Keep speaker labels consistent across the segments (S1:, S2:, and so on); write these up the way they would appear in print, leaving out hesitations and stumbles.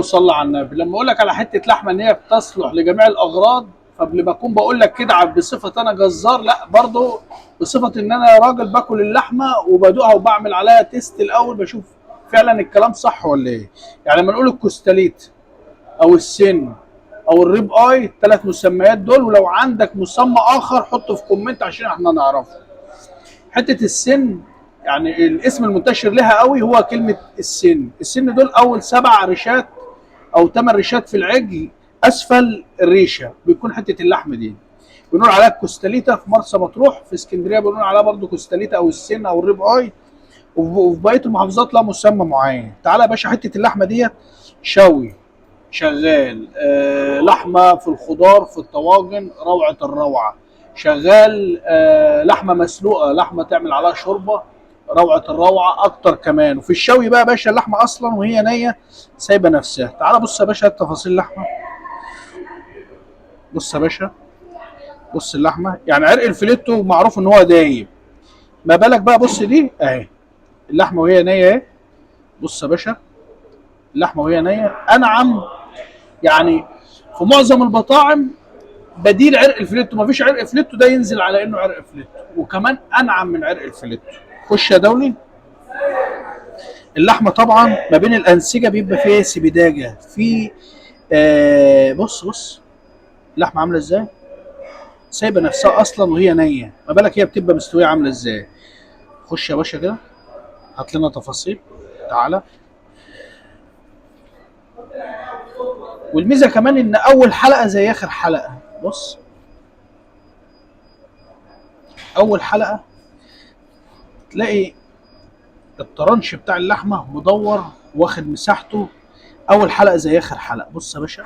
S1: صلى على النبي. لما اقول لك على حته لحمه ان هي بتصلح لجميع الاغراض، فقبل ما اكون بقول لك كده بصفه انا جزار، لا برضه بصفه ان انا راجل باكل اللحمه وبدوقها وبعمل عليها تيست الاول، بشوف فعلا الكلام صح ولا ايه. يعني لما نقول الكوستاليت او السن او الريب اي، الثلاث مسميات دول، ولو عندك مسمى اخر حطه في كومنت عشان احنا نعرفه. حته السن يعني الاسم المنتشر لها قوي هو كلمه السن. السن دول اول 7 ريشات او 8 ريشات في العجل اسفل الريشه بيكون حته اللحم دي. بنقول عليها كوستاليتا في مرسى مطروح، في اسكندريه بنقول عليها برضو كوستاليتا او السن او الريب اي، وفي بقيه المحافظات لها مسمى معين. تعالى يا باشا، حته اللحمه ديت شوي شغال، لحمه في الخضار في الطواجن روعه الروعه، شغال لحمه مسلوقه، لحمه تعمل عليها شوربه روعه الروعه اكتر كمان. وفي الشوي بقى يا باشا اللحمه اصلا وهي نيه سايبه نفسها. تعال بص يا باشا تفاصيل اللحمه. بص يا باشا، بص اللحمه، يعني عرق الفليتو معروف ان هو دايب، ما بالك بقى. بص دي اهي اللحمه وهي نيه اهي. بص يا باشا اللحمه وهي نيه انعم، يعني في معظم المطاعم بديل عرق الفليتو، ما فيش عرق فليتو ده ينزل على انه عرق فليتو، وكمان انعم من عرق الفليتو. خش يا دولي. اللحمه طبعا ما بين الانسجه بيبقى فيها سبيداجه في بص بص اللحمه عامله ازاي، سايبه نفسها اصلا وهي نيه، ما بالك هي بتبقى مستويه عامله ازاي. خش يا باشا كده هات لنا تفاصيل. تعالى. والميزه كمان ان اول حلقه زي اخر حلقه. بص اول حلقه تلاقي الطرنش بتاع اللحمه مدور واخد مساحته، اول حلقه زي اخر حلقه. بص يا باشا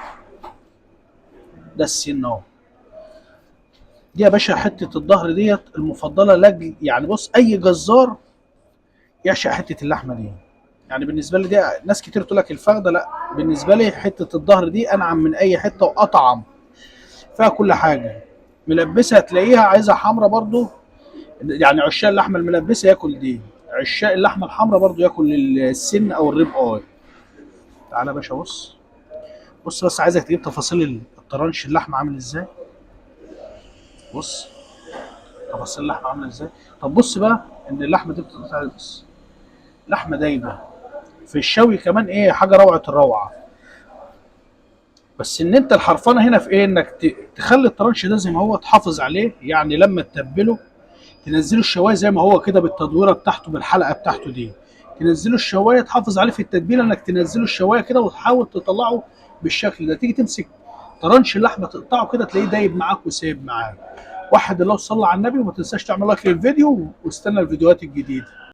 S1: ده السن اهو. دي يا باشا حته الظهر ديت المفضله لاجل، يعني بص اي جزار يعشق حته اللحمه دي. يعني بالنسبه لي دي ناس كتير تقول لك الفخده، لا بالنسبه لي حته الظهر دي انعم من اي حته واطعم، فيها كل حاجه. ملبسه هتلاقيها عايزه حمرا برضو، يعني عشاق اللحمه الملبسه ياكل دي، عشاق اللحمه الحمراء برضو ياكل السن او الريب اي. تعالى يا باشا بص. بص بس عايزك تجيب تفاصيل الطرنش اللحمه عامل ازاي. بص تفاصيل اللحمه عامله ازاي. طب بص بقى ان اللحمه دي بتتقطع، بص لحمه دايبه في الشوي كمان، ايه حاجه روعه الروعه. بس ان انت الحرفانه هنا في ايه، انك تخلي الطرنش ده زي ما هو، تحافظ عليه، يعني لما تتبله تنزله الشوايه زي ما هو كده بالتدويره بتاعته بالحلقه بتاعته دي، تنزله الشوايه، تحافظ عليه في التتبيله انك تنزله الشوايه كده وتحاول تطلعه بالشكل ده. تيجي تمسك طرنش اللحمه تقطعه كده تلاقيه دايب معاك وسايب معاك. وحد الله وصلى على النبي، وما تنساش تعمل لايك للفيديو واستنى الفيديوهات الجديده.